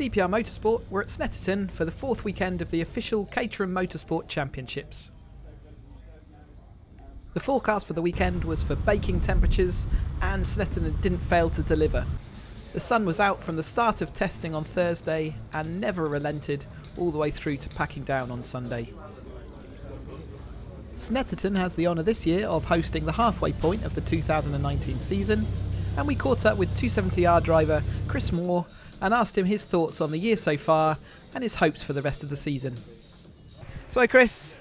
DPR Motorsport, we're at Snetterton for the fourth weekend of the official Caterham Motorsport Championships. The forecast for the weekend was for baking temperatures, and Snetterton didn't fail to deliver. The sun was out from the start of testing on Thursday and never relented all the way through to packing down on Sunday. Snetterton has the honour this year of hosting the halfway point of the 2019 season, and we caught up with 270R driver Chris Moore and asked him his thoughts on the year so far and his hopes for the rest of the season. So Chris,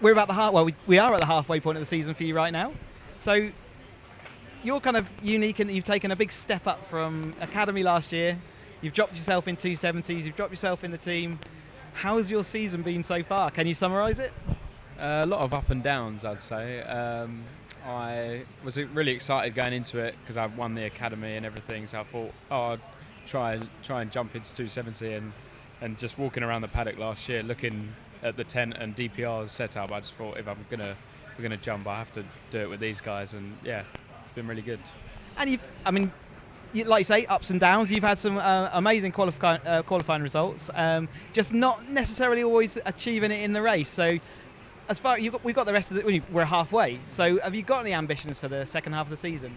we are at the halfway point of the season for you right now. So you're kind of unique in that you've taken a big step up from Academy last year. You've dropped yourself in 270s, you've dropped yourself in the team. How's your season been so far? Can you summarise it? A lot of up and downs, I'd say. I was really excited going into it because I won the Academy and everything, so I thought, I'd try and jump into 270, and just walking around the paddock last year looking at the tent and DPR's setup, I just thought if we're gonna jump, I have to do it with these guys, and yeah, it's been really good. And like you say, ups and downs. You've had some amazing qualifying results, just not necessarily always achieving it in the race. So as far we've got the rest of we're halfway. So have you got any ambitions for the second half of the season?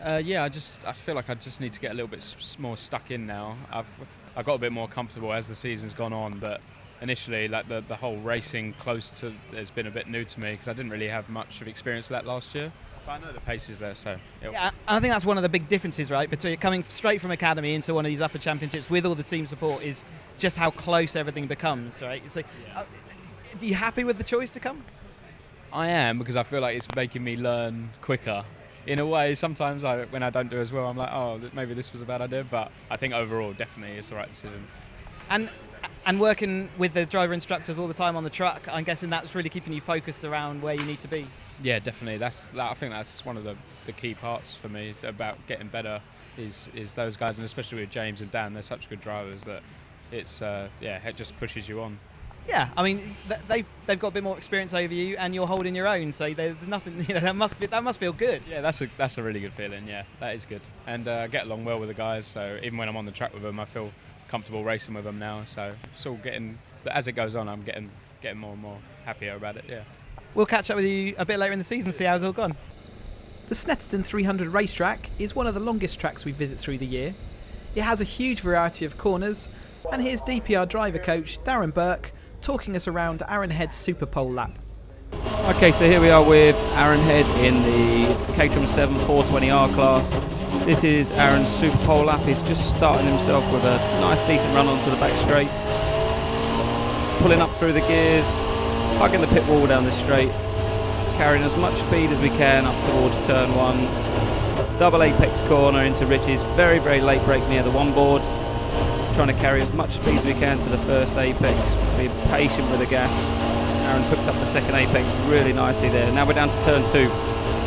Yeah, I feel like I just need to get a little bit more stuck in now. I've got a bit more comfortable as the season's gone on, but initially, like the whole racing close to has been a bit new to me because I didn't really have much of experience of that last year. But I know the pace is there, so yeah. And I think that's one of the big differences, right, between coming straight from Academy into one of these upper championships with all the team support is just how close everything becomes, right? So, are you happy with the choice to come? I am, because I feel like it's making me learn quicker. In a way, sometimes when I don't do as well, I'm like, oh, maybe this was a bad idea. But I think overall, definitely, it's the right decision. And working with the driver instructors all the time on the truck, I'm guessing that's really keeping you focused around where you need to be. Yeah, definitely. I think that's one of the key parts for me about getting better is those guys, and especially with James and Dan, they're such good drivers that it's it just pushes you on. Yeah, I mean they've got a bit more experience over you, and you're holding your own. So there's nothing. That must feel good. Yeah, that's a really good feeling. Yeah, that is good, and I get along well with the guys. So even when I'm on the track with them, I feel comfortable racing with them now. So it's all getting. But as it goes on, I'm getting more and more happier about it. Yeah. We'll catch up with you a bit later in the season, see how it's all gone. The Snetterton 300 racetrack is one of the longest tracks we visit through the year. It has a huge variety of corners, and here's DPR driver coach Darren Burke talking us around Aaron Head's Super Pole lap. Okay, so here we are with Aaron Head in the Caterham 7 420R class. This is Aaron's Super Pole lap. He's just starting himself with a nice decent run onto the back straight, pulling up through the gears, hugging the pit wall down the straight, carrying as much speed as we can up towards turn 1, double apex corner into Rich's very, very late break near the one board, trying to carry as much speed as we can to the first apex, being patient with the gas. Aaron's hooked up the second apex really nicely there. Now we're down to turn 2,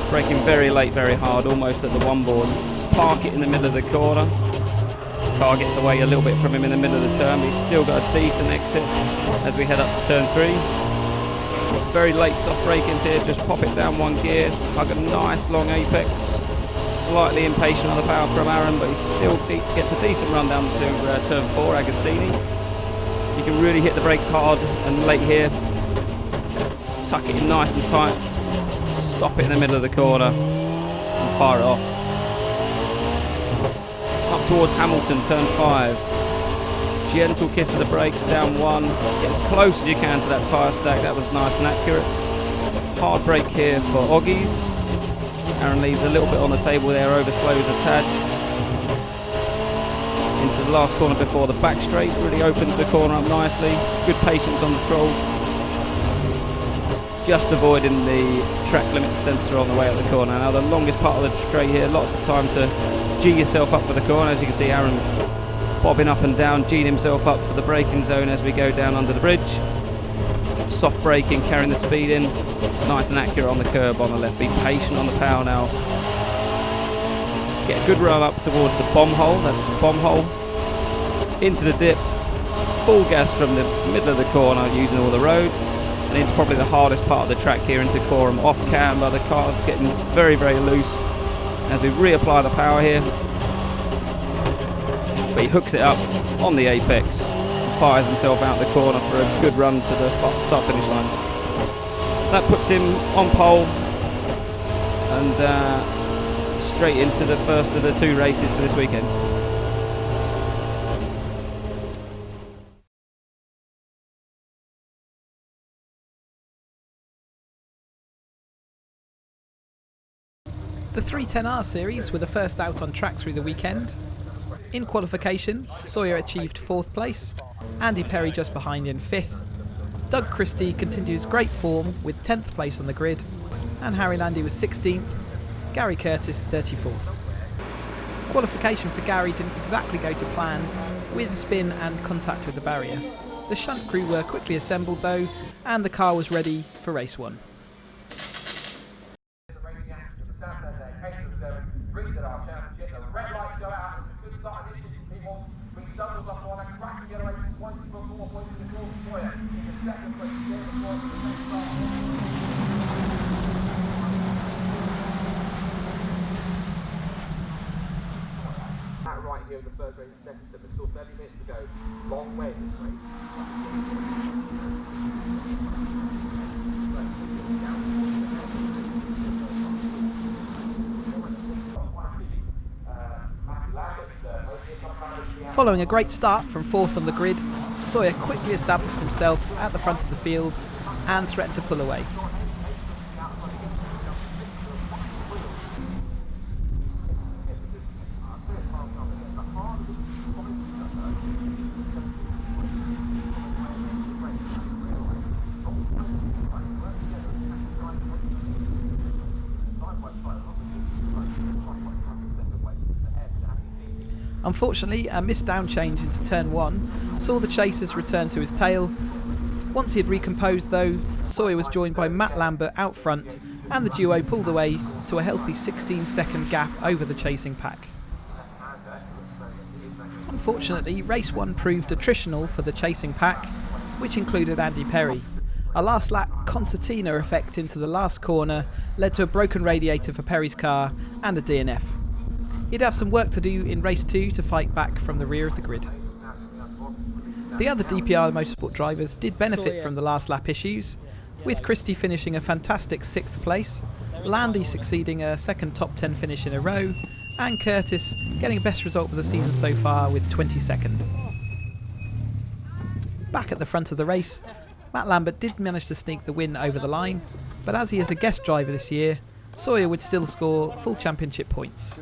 braking very late, very hard, almost at the one board. Park it in the middle of the corner. Car gets away a little bit from him in the middle of the turn, but he's still got a decent exit as we head up to turn 3. Very late soft brake into here, just pop it down one gear, hug a nice long apex. Slightly impatient on the power from Aaron, but he still gets a decent run down to turn 4, Agostini. You can really hit the brakes hard and late here. Tuck it in nice and tight. Stop it in the middle of the corner and fire it off. Up towards Hamilton, turn 5. Gentle kiss of the brakes, down 1. Get as close as you can to that tyre stack. That was nice and accurate. Hard brake here for Oggies. Aaron leaves a little bit on the table there, overslows a tad. Into the last corner before the back straight, really opens the corner up nicely. Good patience on the throttle. Just avoiding the track limit sensor on the way up the corner. Now the longest part of the straight here, lots of time to G yourself up for the corner. As you can see, Aaron bobbing up and down, G'ing himself up for the braking zone as we go down under the bridge. Soft braking, carrying the speed in, nice and accurate on the curb on the left. Be patient on the power now. Get a good run up towards the bomb hole, that's the bomb hole. Into the dip, full gas from the middle of the corner using all the road. And into probably the hardest part of the track here into Coram, off camber. The car's getting very, very loose as we reapply the power here. But he hooks it up on the apex, and fires himself out the corner for a good run to the start-finish line. That puts him on pole and straight into the first of the 2 races for this weekend. The 310R series were the first out on track through the weekend. In qualification, Sawyer achieved 4th place, Andy Perry just behind in 5th, Doug Christie continues great form with 10th place on the grid, and Harry Landy was 16th, Gary Curtis 34th. Qualification for Gary didn't exactly go to plan, with a spin and contact with the barrier. The shunt crew were quickly assembled though, and the car was ready for race 1. That right here in the first race is Snetterton. There's still 30 minutes to go. Long way in this race. Following a great start from 4th on the grid, Sawyer quickly established himself at the front of the field and threatened to pull away. Unfortunately, a missed down change into turn 1 saw the chasers return to his tail. Once he had recomposed though, Sawyer was joined by Matt Lambert out front, and the duo pulled away to a healthy 16-second gap over the chasing pack. Unfortunately, race 1 proved attritional for the chasing pack, which included Andy Perry. A last lap concertina effect into the last corner led to a broken radiator for Perry's car and a DNF. He'd have some work to do in race 2 to fight back from the rear of the grid. The other DPR Motorsport drivers did benefit from the last lap issues, with Christie finishing a fantastic 6th place, Landy succeeding a second top 10 finish in a row, and Curtis getting best result of the season so far with 22nd. Back at the front of the race, Matt Lambert did manage to sneak the win over the line, but as he is a guest driver this year, Sawyer would still score full championship points.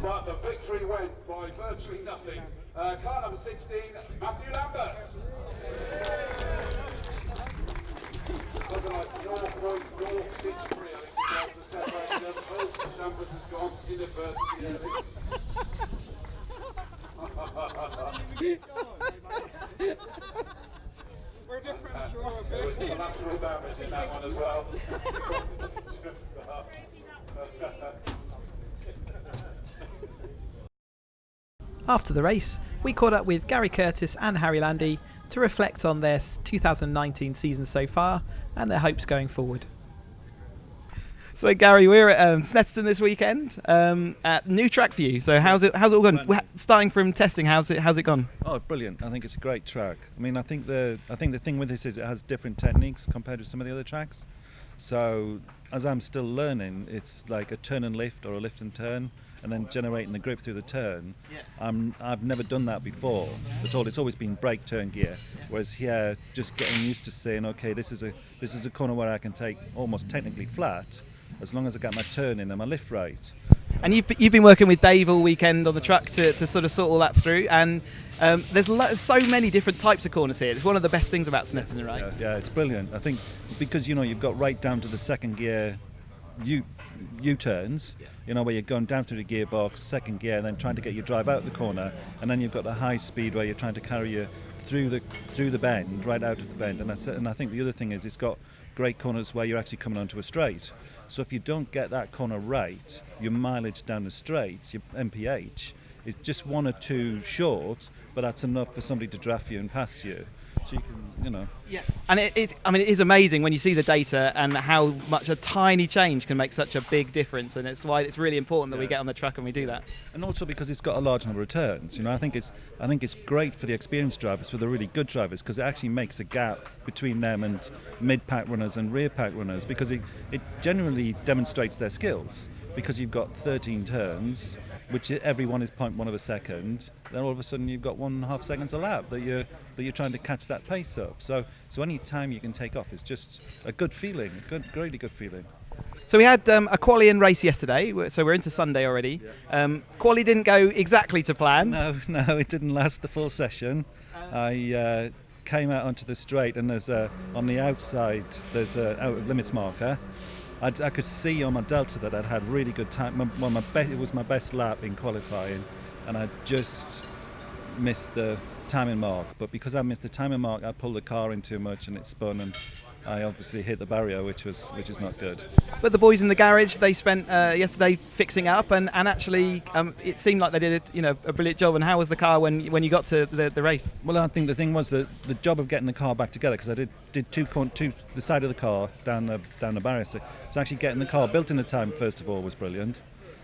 But the victory went by virtually nothing. Car number 16, Matthew Lambert. Something like 0.063, I think the delta separated them. Both Lambert has gone university early. We're different, sure. There was collateral damage in that one as well. After the race, we caught up with Gary Curtis and Harry Landy to reflect on their 2019 season so far and their hopes going forward. So Gary, we're at Snetterton this weekend, at new track for you. So how's it all gone? Starting from testing, how's it gone? Oh, brilliant! I think it's a great track. I mean, I think the thing with this is it has different techniques compared to some of the other tracks. So as I'm still learning, it's like a turn and lift or a lift and turn, and then generating the grip through the turn. I've never done that before at all. It's always been brake turn gear, whereas here, just getting used to saying, okay, this is a corner where I can take almost technically flat, as long as I get my turn in and my lift right. And you've been working with Dave all weekend on the truck to sort of sort all that through, and there's so many different types of corners here. It's one of the best things about Snetterton, right? Yeah, it's brilliant. I think because you've got right down to the second gear U-turns, where you're going down through the gearbox, second gear, and then trying to get your drive out of the corner, and then you've got the high speed where you're trying to carry you through the bend, right out of the bend. And I think the other thing is it's got great corners where you're actually coming onto a straight. So if you don't get that corner right, your mileage down the straight, your MPH, is just 1 or 2 short, but that's enough for somebody to draft you and pass you. So you can, you know. Yeah, and it is amazing when you see the data and how much a tiny change can make such a big difference, and it's why it's really important that we get on the track and we do that. And also because it's got a large number of turns. You know, I think it's great for the experienced drivers, for the really good drivers, because it actually makes a gap between them and mid-pack runners and rear-pack runners, because it generally demonstrates their skills. Because you've got 13 turns, which everyone is 0.1 of a second, then all of a sudden you've got 1.5 seconds a lap that you're trying to catch that pace up. So any time you can take off is just a good feeling, really good feeling. So we had a quali-in race yesterday, so we're into Sunday already. Quali didn't go exactly to plan. No, it didn't last the full session. I came out onto the straight, and there's on the outside there's a out of limits marker. I could see on my delta that I'd had really good time. It was my best lap in qualifying, and I just missed the timing mark. But because I missed the timing mark, I pulled the car in too much and it spun, and I obviously hit the barrier, which is not good. But the boys in the garage, they spent yesterday fixing up, and actually it seemed like they did a brilliant job. And how was the car when you got to the race? Well, I think the thing was that the job of getting the car back together, because I did two the side of the car down the barrier. So actually getting the car built in the time first of all was brilliant.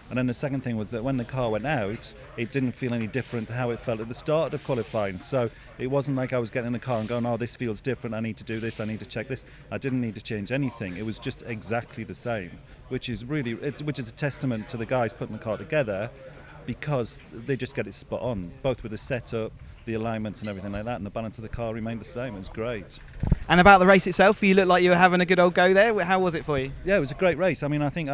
And then the second thing was that when the car went out, it didn't feel any different to how it felt at the start of qualifying. So it wasn't like I was getting in the car and going, oh, this feels different, I need to do this, I need to check this. I didn't need to change anything. It was just exactly the same, which is a testament to the guys putting the car together, because they just get it spot on, both with the setup, the alignments and everything like that, and the balance of the car remained the same. It was great. And about the race itself, you looked like you were having a good old go there. How was it for you? Yeah, it was a great race. I mean, I think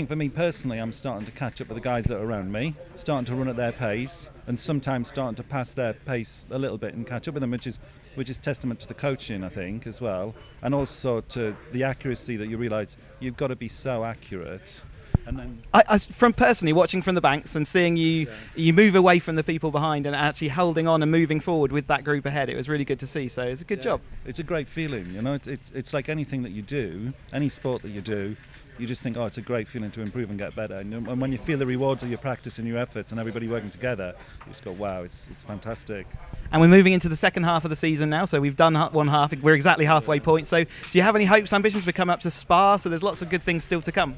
for me personally, I'm starting to catch up with the guys that are around me, starting to run at their pace, and sometimes starting to pass their pace a little bit and catch up with them, which is testament to the coaching, I think, as well, and also to the accuracy that you realise you've got to be so accurate. And then I from personally watching from the banks and seeing you move away from the people behind and actually holding on and moving forward with that group ahead, it was really good to see. So it's a good job. It's a great feeling, you know. It's like anything that you do, any sport that you do, you just think, oh, it's a great feeling to improve and get better. And when you feel the rewards of your practice and your efforts and everybody working together, you just go, wow, it's fantastic. And we're moving into the second half of the season now, so we've done one half. We're exactly halfway point. So do you have any hopes, ambitions? We're coming up to Spa, so there's lots of good things still to come.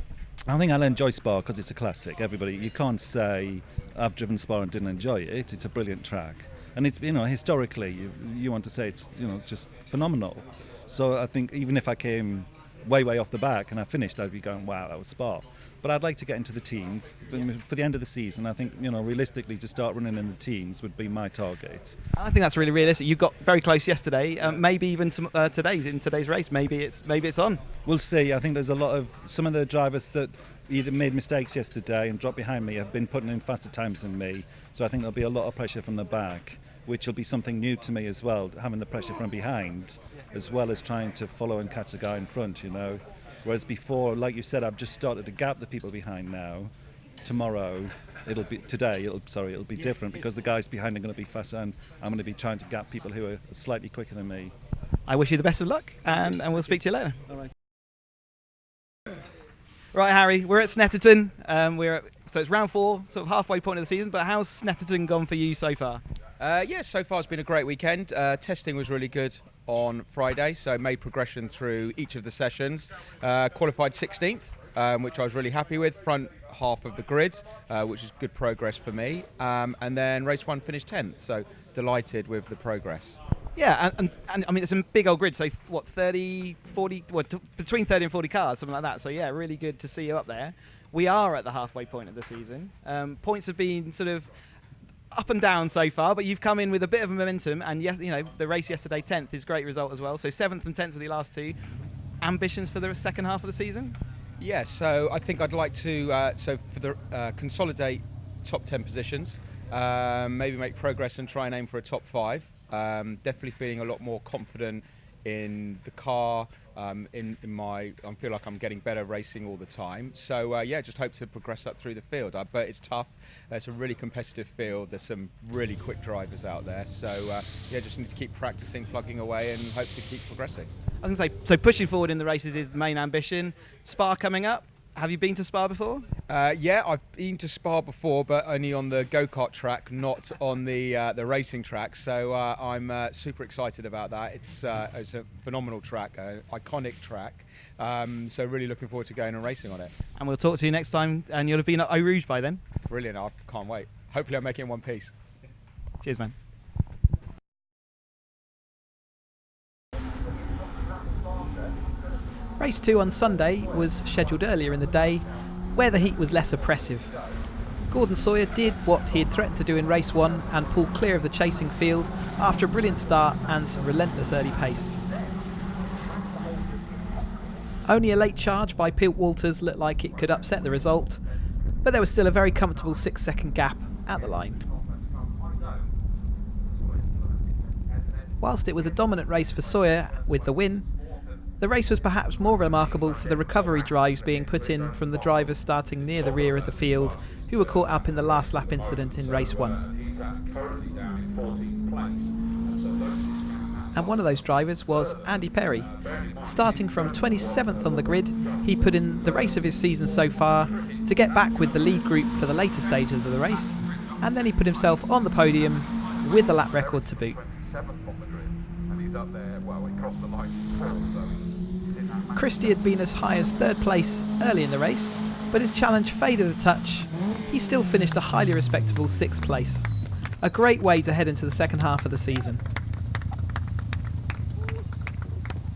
I think I'll enjoy Spa because it's a classic. You can't say I've driven Spa and didn't enjoy it. It's a brilliant track, and it's historically you want to say it's just phenomenal. So I think even if I came way off the back and I finished, I'd be going, wow, that was Spa. But I'd like to get into the teens for the end of the season. I think realistically to start running in the teens would be my target. I think that's really realistic. You got very close yesterday. Maybe even today's race. Maybe it's on. We'll see. I think there's a lot of some of the drivers that either made mistakes yesterday and dropped behind me have been putting in faster times than me. So I think there'll be a lot of pressure from the back, which will be something new to me as well, having the pressure from behind, as well as trying to follow and catch the guy in front. Whereas before, like you said, I've just started to gap the people behind now. It'll be different because the guys behind are going to be faster, and I'm going to be trying to gap people who are slightly quicker than me. I wish you the best of luck, and we'll speak to you later. All right. Right, Harry, we're at Snetterton. So it's round 4, sort of halfway point of the season. But how's Snetterton gone for you so far? So far it's been a great weekend. Testing was really good on Friday, so made progression through each of the sessions. Qualified 16th, which I was really happy with. Front half of the grid, which is good progress for me. And then race 1 finished 10th, so delighted with the progress. Yeah, and I mean, it's a big old grid, so what, 30, 40, between 30 and 40 cars, something like that. So yeah, really good to see you up there. We are at the halfway point of the season. Points have been sort of up and down so far, but you've come in with a bit of momentum, and yes, the race yesterday, 10th, is a great result as well. So 7th and 10th for the last 2. Ambitions for the second half of the season? Yeah, so I think I'd like to consolidate top 10 positions, maybe make progress and try and aim for a top 5. Definitely feeling a lot more confident in the car. I feel like I'm getting better racing all the time. So just hope to progress up through the field. But it's tough. It's a really competitive field. There's some really quick drivers out there. So just need to keep practicing, plugging away, and hope to keep progressing. I was going to say, so pushing forward in the races is the main ambition. Spa coming up. Have you been to Spa before? Yeah, I've been to Spa before, but only on the go-kart track, not on the racing track. So I'm super excited about that. It's a phenomenal track, iconic track. So really looking forward to going and racing on it. And we'll talk to you next time, and you'll have been at Eau Rouge by then. Brilliant! I can't wait. Hopefully, I'll make it in one piece. Cheers, man. Race 2 on Sunday was scheduled earlier in the day, where the heat was less oppressive. Gordon Sawyer did what he had threatened to do in race 1 and pulled clear of the chasing field after a brilliant start and some relentless early pace. Only a late charge by Pilt Walters looked like it could upset the result, but there was still a very comfortable 6-second gap at the line. Whilst it was a dominant race for Sawyer with the win, the race was perhaps more remarkable for the recovery drives being put in from the drivers starting near the rear of the field, who were caught up in the last lap incident in race 1. And one of those drivers was Andy Perry. Starting from 27th on the grid, he put in the race of his season so far to get back with the lead group for the later stages of the race, and then he put himself on the podium with the lap record to boot. Christie had been as high as 3rd place early in the race, but his challenge faded a touch. He still finished a highly respectable 6th place. A great way to head into the second half of the season.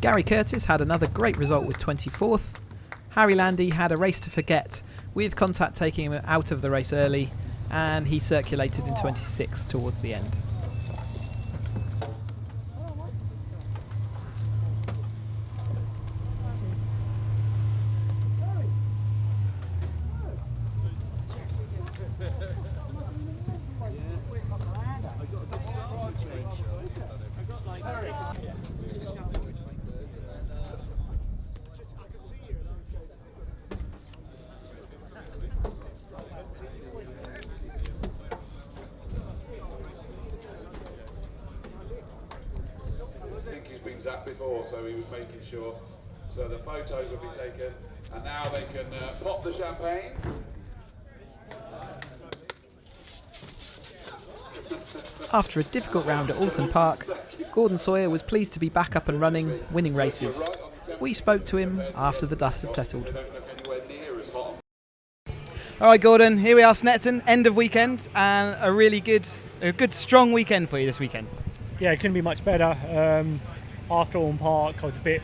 Gary Curtis had another great result with 24th. Harry Landy had a race to forget, with contact taking him out of the race early, and he circulated in 26th towards the end. Zapped before, so he was making sure. So the photos will be taken, and now they can pop the champagne. After a difficult round at Oulton Park, Gordon Sawyer was pleased to be back up and running, winning races. We spoke to him after the dust had settled. Alright Gordon, here we are Snetterton, end of weekend, and a good strong weekend for you this weekend. Yeah, it couldn't be much better. After Oulton Park, I was a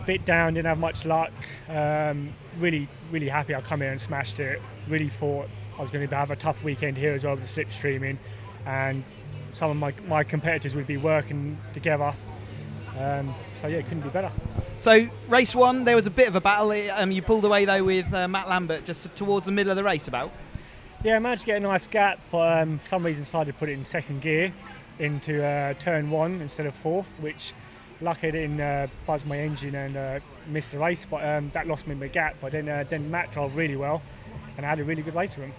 bit down, didn't have much luck. Really happy I come here and smashed it. Really thought I was going to have a tough weekend here as well with the slipstreaming, and some of my competitors would be working together. So yeah, it couldn't be better. So race 1, there was a bit of a battle. You pulled away though with Matt Lambert just towards the middle of the race about. Yeah, I managed to get a nice gap, but for some reason decided to put it in 2nd gear into turn 1 instead of 4th, which lucky I didn't buzz my engine and miss the race, but that lost me my gap. But then Matt drove really well, and I had a really good race with him.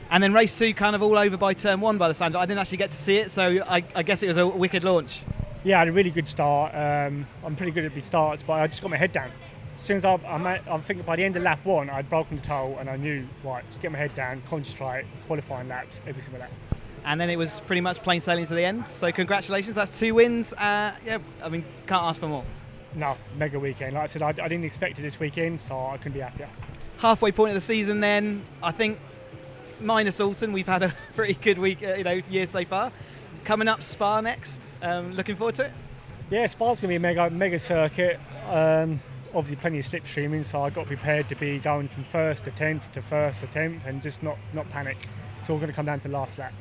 And then race 2 kind of all over by turn 1 by the sound. I didn't actually get to see it, so I guess it was a wicked launch. Yeah, I had a really good start. I'm pretty good at the starts, but I just got my head down. As soon as I'm thinking by the end of lap 1, I'd broken the toe, and I knew, right, just get my head down, concentrate, qualifying laps, everything like that. And then it was pretty much plain sailing to the end. So congratulations, that's 2 wins. Yeah, I mean, can't ask for more. No, mega weekend. Like I said, I didn't expect it this weekend, so I couldn't be happier. Halfway point of the season then, I think, minus Oulton, we've had a pretty good week, year so far. Coming up Spa next, looking forward to it? Yeah, Spa's going to be a mega circuit. Obviously plenty of slipstreaming, so I got prepared to be going from 1st to 10th to 1st to 10th and just not panic. It's all going to come down to the last lap.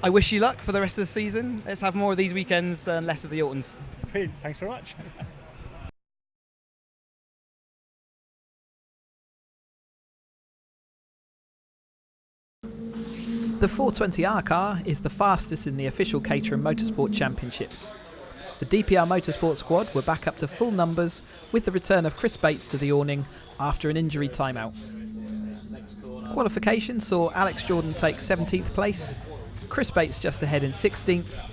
I wish you luck for the rest of the season. Let's have more of these weekends and less of the Oultons. Brilliant. Thanks very much. The 420R car is the fastest in the official Caterham Motorsport Championships. The DPR Motorsport squad were back up to full numbers with the return of Chris Bates to the awning after an injury timeout. Qualification saw Alex Jordan take 17th place, Chris Bates just ahead in 16th,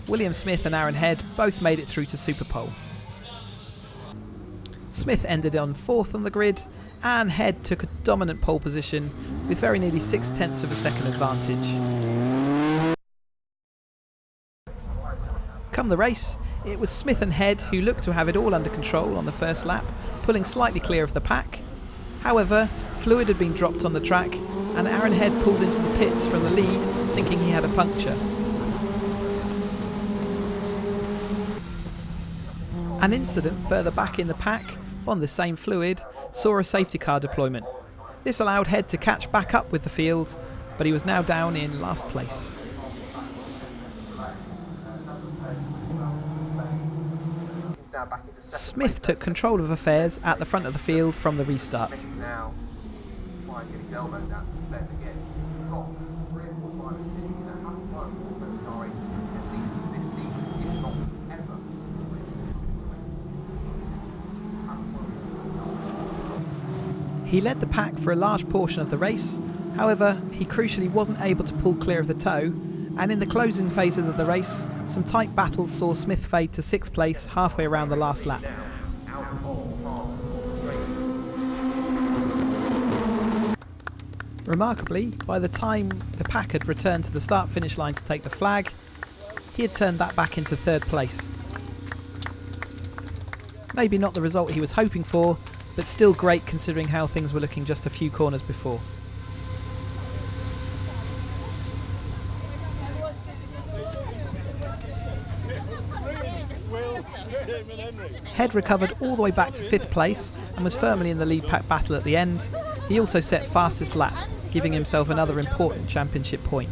William Smith and Aaron Head both made it through to Super Pole. Smith ended on 4th on the grid, and Head took a dominant pole position with very nearly 0.6 of a second advantage. Come the race, it was Smith and Head who looked to have it all under control on the first lap, pulling slightly clear of the pack. However, fluid had been dropped on the track, and Aaron Head pulled into the pits from the lead, thinking he had a puncture. An incident further back in the pack, on the same fluid, saw a safety car deployment. This allowed Head to catch back up with the field, but he was now down in last place. Smith took control of affairs at the front of the field from the restart. Now, try and get his elbows out to defend again. He's got 3 or 4 5 and 6 that haven't won all races, at least this season, if not ever. He led the pack for a large portion of the race. However, he crucially wasn't able to pull clear of the tow, and in the closing phases of the race, some tight battles saw Smith fade to 6th place halfway around the last lap. Remarkably, by the time the pack had returned to the start-finish line to take the flag, he had turned that back into 3rd place. Maybe not the result he was hoping for, but still great considering how things were looking just a few corners before. Head recovered all the way back to 5th place and was firmly in the lead pack battle at the end. He also set fastest lap, giving himself another important championship point.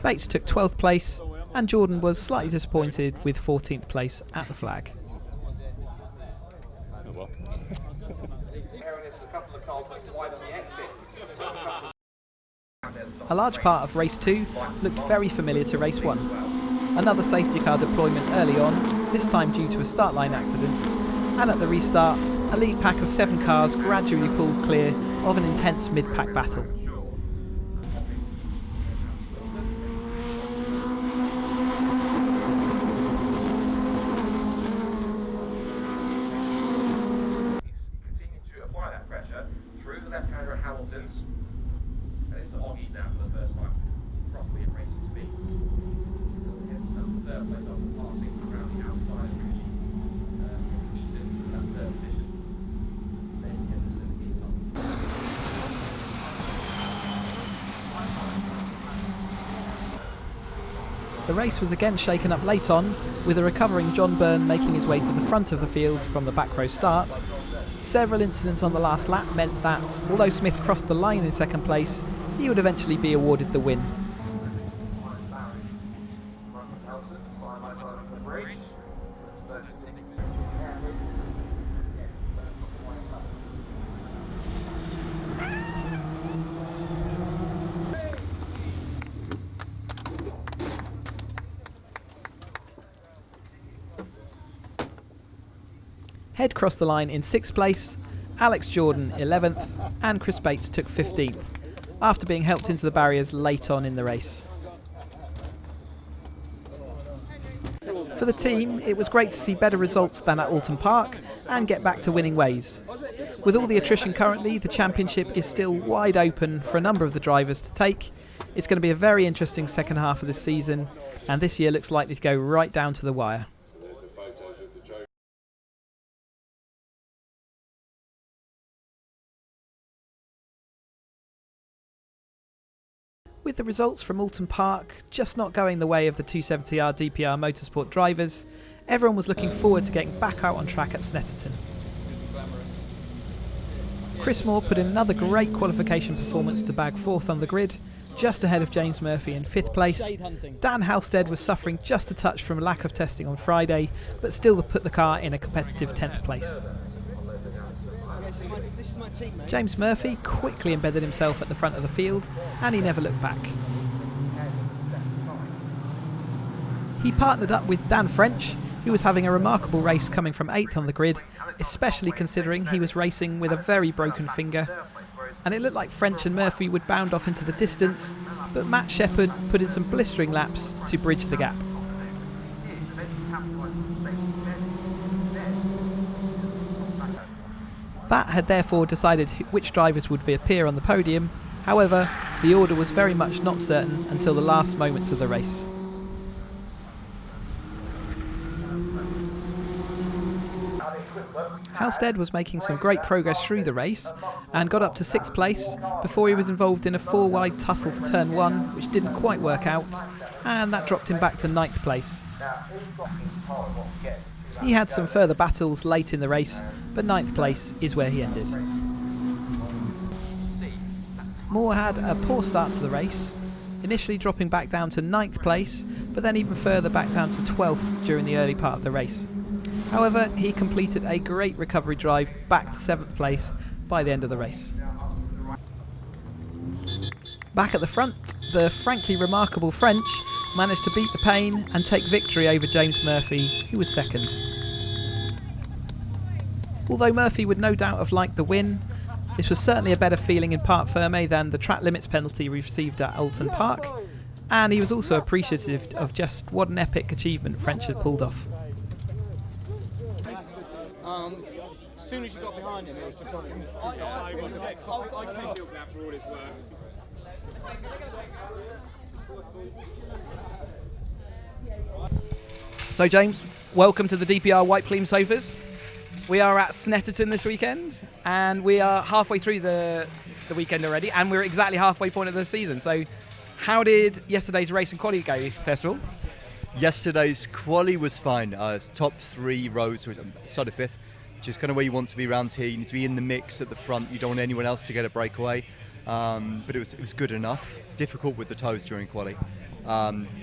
Bates took 12th place, and Jordan was slightly disappointed with 14th place at the flag. A large part of race 2 looked very familiar to race 1. Another safety car deployment early on, this time due to a start line accident, and at the restart, a lead pack of 7 cars gradually pulled clear of an intense mid-pack battle. Continue to apply that pressure through the left-hander at Hamilton's and into Oggy's now for the first time, properly at racing speeds. Third place after passing around the outside of Eaton to that 3rd position. Then Henderson is on. The race was again shaken up late on, with a recovering John Byrne making his way to the front of the field from the back row start. Several incidents on the last lap meant that, although Smith crossed the line in 2nd place, he would eventually be awarded the win. Head crossed the line in 6th place, Alex Jordan 11th, and Chris Bates took 15th, after being helped into the barriers late on in the race. For the team, it was great to see better results than at Oulton Park and get back to winning ways. With all the attrition currently, the championship is still wide open for a number of the drivers to take. It's going to be a very interesting second half of this season, and this year looks likely to go right down to the wire. With the results from Oulton Park just not going the way of the 270R DPR Motorsport drivers, everyone was looking forward to getting back out on track at Snetterton. Chris Moore put in another great qualification performance to bag 4th on the grid, just ahead of James Murphy in 5th place. Dan Halstead was suffering just a touch from a lack of testing on Friday, but still put the car in a competitive 10th place. James Murphy quickly embedded himself at the front of the field, and he never looked back. He partnered up with Dan French, who was having a remarkable race coming from 8th on the grid, especially considering he was racing with a very broken finger. And it looked like French and Murphy would bound off into the distance, but Matt Shepherd put in some blistering laps to bridge the gap. That had therefore decided which drivers would appear on the podium. However, the order was very much not certain until the last moments of the race. Halstead was making some great progress through the race and got up to 6th place before he was involved in a 4-wide tussle for turn 1, which didn't quite work out, and that dropped him back to 9th place. He had some further battles late in the race, but 9th place is where he ended. Moore had a poor start to the race, initially dropping back down to 9th place, but then even further back down to 12th during the early part of the race. However, he completed a great recovery drive back to 7th place by the end of the race. Back at the front, the frankly remarkable French managed to beat the pain and take victory over James Murphy, who was second. Although Murphy would no doubt have liked the win, this was certainly a better feeling in Parc Fermé than the track limits penalty we received at Oulton Park, and he was also appreciative of just what an epic achievement French had pulled off. As soon as you got behind him, it was just So James, welcome to the DPR White Plume Sofas. We are at Snetterton this weekend, and we are halfway through the weekend already, and we're exactly halfway point of the season. So how did yesterday's race and quali go, first of all? Yesterday's quali was fine. Top 3 rows, started 5th, which is kind of where you want to be around here. You need to be in the mix at the front. You don't want anyone else to get a breakaway. But it was good enough. Difficult with the toes during quali.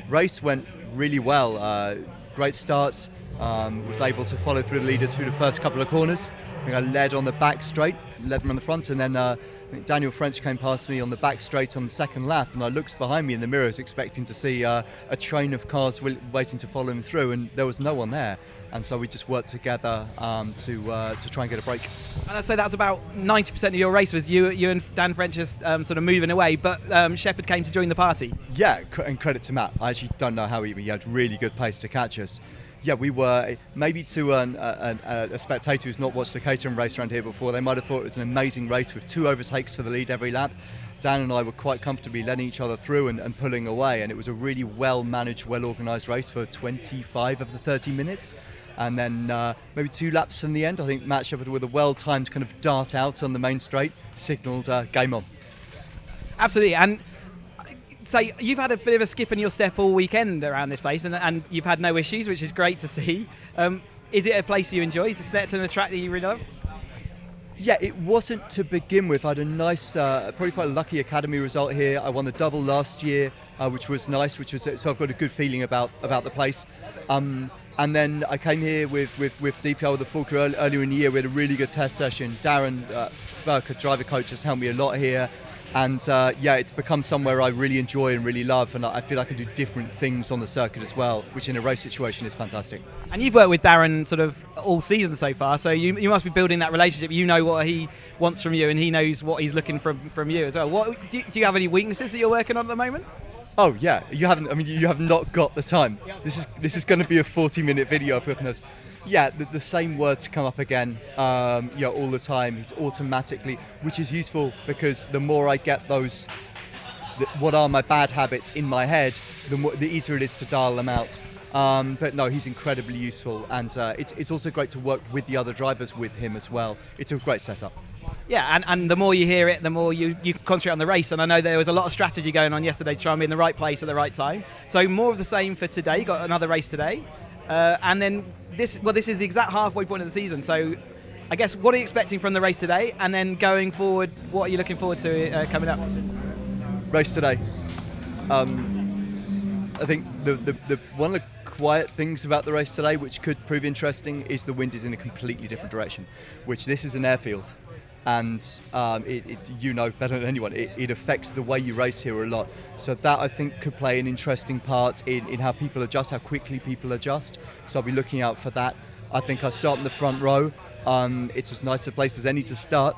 Race went really well. Great start. Was able to follow through the leaders through the first couple of corners. I think I led on the back straight, led them on the front, and then I think Daniel French came past me on the back straight on the second lap, and I looked behind me in the mirrors expecting to see a train of cars waiting to follow him through, and there was no one there. And so we just worked together to try and get a break. And I'd say that's about 90% of your race was you and Dan French just sort of moving away, but Shepherd came to join the party. Yeah, and credit to Matt. I actually don't know how he had really good pace to catch us. Yeah, we were, maybe to a spectator who's not watched a Caterham race around here before, they might have thought it was an amazing race with 2 overtakes for the lead every lap. Dan and I were quite comfortably letting each other through and pulling away, and it was a really well-managed, well-organised race for 25 of the 30 minutes. And then maybe 2 laps from the end, I think Matt Shepherd, with a well-timed kind of dart out on the main straight, signalled game on. Absolutely, and so you've had a bit of a skip in your step all weekend around this place, and you've had no issues, which is great to see. Is it a place you enjoy? Is Snetterton a track that you really love? Yeah, it wasn't to begin with. I had a nice, probably quite a lucky academy result here. I won the double last year, which was nice. So I've got a good feeling about the place. And then I came here with DPR with the full crew earlier in the year. We had a really good test session. Darren Burke, a driver coach, has helped me a lot here. And it's become somewhere I really enjoy and really love, and I feel I can do different things on the circuit as well, which in a race situation is fantastic. And you've worked with Darren sort of all season so far, so you must be building that relationship. You know what he wants from you, and he knows what he's looking from you as well. Do you have any weaknesses that you're working on at the moment? Oh yeah, you have not got the time. This is going to be a 40-minute video of goodness. Yeah, the same words come up again, all the time. It's automatically, which is useful because the more I get those, what are my bad habits in my head, the easier it is to dial them out. But no, he's incredibly useful, and it's also great to work with the other drivers with him as well. It's a great setup. Yeah, and the more you hear it, the more you concentrate on the race. And I know there was a lot of strategy going on yesterday to try and be in the right place at the right time. So more of the same for today. Got another race today. And then this is the exact halfway point of the season. So I guess, what are you expecting from the race today? And then going forward, what are you looking forward to coming up? Race today. I think the one of the quiet things about the race today, which could prove interesting, is the wind is in a completely different direction, which this is an airfield. And you know better than anyone, it affects the way you race here a lot. So that, I think, could play an interesting part in how people adjust, how quickly people adjust. So I'll be looking out for that. I think I'll start in the front row. It's as nice a place as any to start.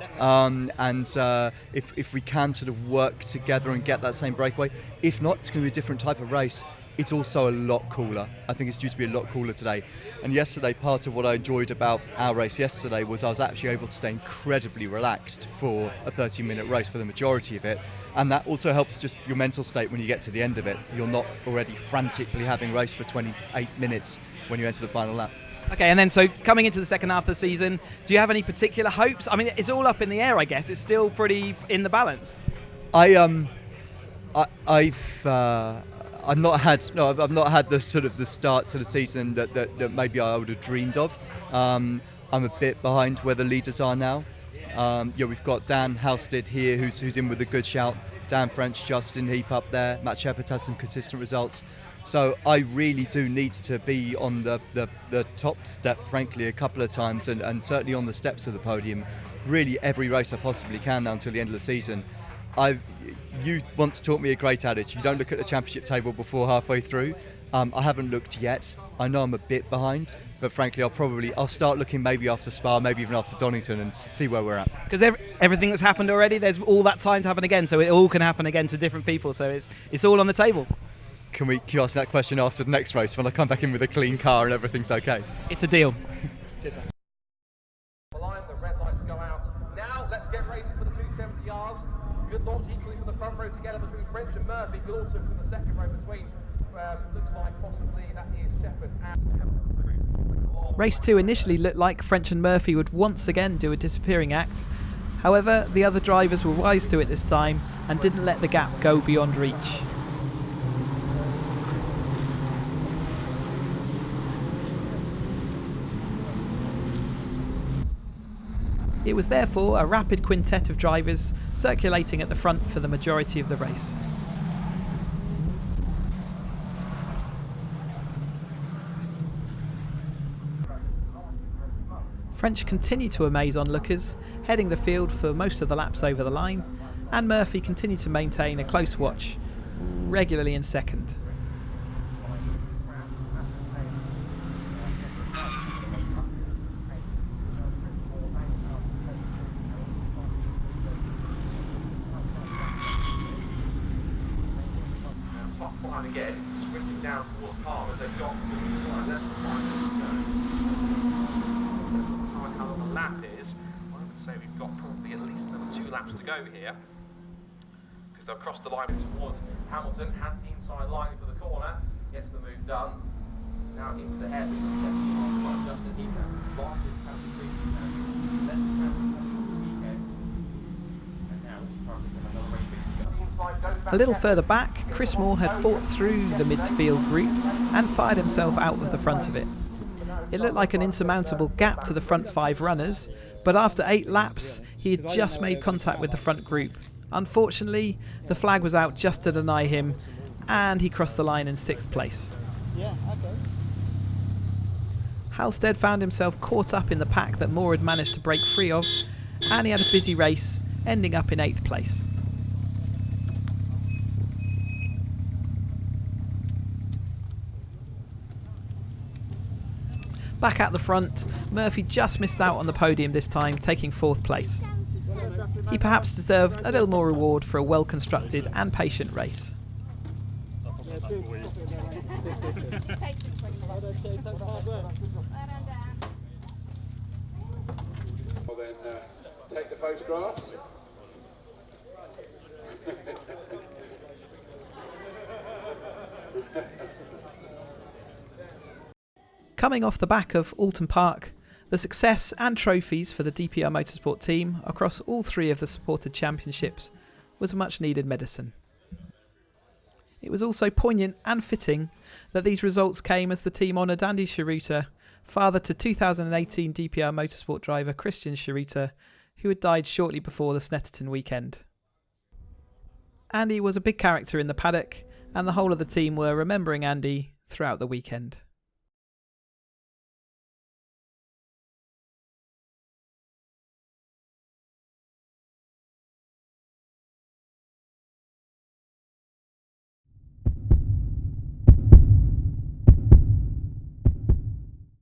If we can sort of work together and get that same breakaway. If not, it's going to be a different type of race. it's also a lot cooler. I think it's due to be a lot cooler today. And yesterday, part of what I enjoyed about our race yesterday was I was actually able to stay incredibly relaxed for a 30-minute race for the majority of it. And that also helps just your mental state when you get to the end of it. You're not already frantically having race for 28 minutes when you enter the final lap. Okay, and then so coming into the second half of the season, do you have any particular hopes? I mean, it's all up in the air, I guess. It's still pretty in the balance. I've not had the sort of the start to the season that maybe I would have dreamed of. I'm a bit behind where the leaders are now. We've got Dan Halstead here who's in with a good shout. Dan French, Justin Heap up there. Matt Shepherd has some consistent results. So I really do need to be on the top step, frankly, a couple of times, and certainly on the steps of the podium, really every race I possibly can now until the end of the season. You once taught me a great adage: you don't look at the championship table before halfway through. I haven't looked yet. I know I'm a bit behind, but frankly, I'll start looking maybe after Spa, maybe even after Donington, and see where we're at. Because everything that's happened already, there's all that time to happen again, so it all can happen again to different people. So it's all on the table. Can you ask me that question after the next race when I come back in with a clean car and everything's okay? It's a deal. The line, the red lights go out. Now let's get racing for the 270Rs. Good launch equally for the front row together between French and Murphy, but also from the second row between, looks like possibly that is Shepherd and... Race 2 initially looked like French and Murphy would once again do a disappearing act. However, the other drivers were wise to it this time and didn't let the gap go beyond reach. It was therefore a rapid quintet of drivers circulating at the front for the majority of the race. French continued to amaze onlookers, heading the field for most of the laps over the line, and Murphy continued to maintain a close watch, regularly in second. Again, switching down towards Palm as they've got less than 5 minutes to go. How long the lap is, I would say we've got probably at least another 2 laps to go here, because they'll cross the line towards Hamilton, has the inside line for the corner, gets the move done. Now into the head, Justin Heater, last is Hamilton Green, left Hamilton weekend, and now it's currently another race. A little further back, Chris Moore had fought through the midfield group and fired himself out of the front of it. It looked like an insurmountable gap to the front 5 runners, but after 8 laps he had just made contact with the front group. Unfortunately, the flag was out just to deny him, and he crossed the line in 6th place. Halstead found himself caught up in the pack that Moore had managed to break free of, and he had a busy race, ending up in 8th place. Back at the front, Murphy just missed out on the podium this time, taking 4th place. He perhaps deserved a little more reward for a well-constructed and patient race. Well then, take the photographs. Coming off the back of Oulton Park, the success and trophies for the DPR Motorsport team across all 3 of the supported championships was much needed medicine. It was also poignant and fitting that these results came as the team honoured Andy Sciarruta, father to 2018 DPR Motorsport driver Christian Sciarruta, who had died shortly before the Snetterton weekend. Andy was a big character in the paddock, and the whole of the team were remembering Andy throughout the weekend.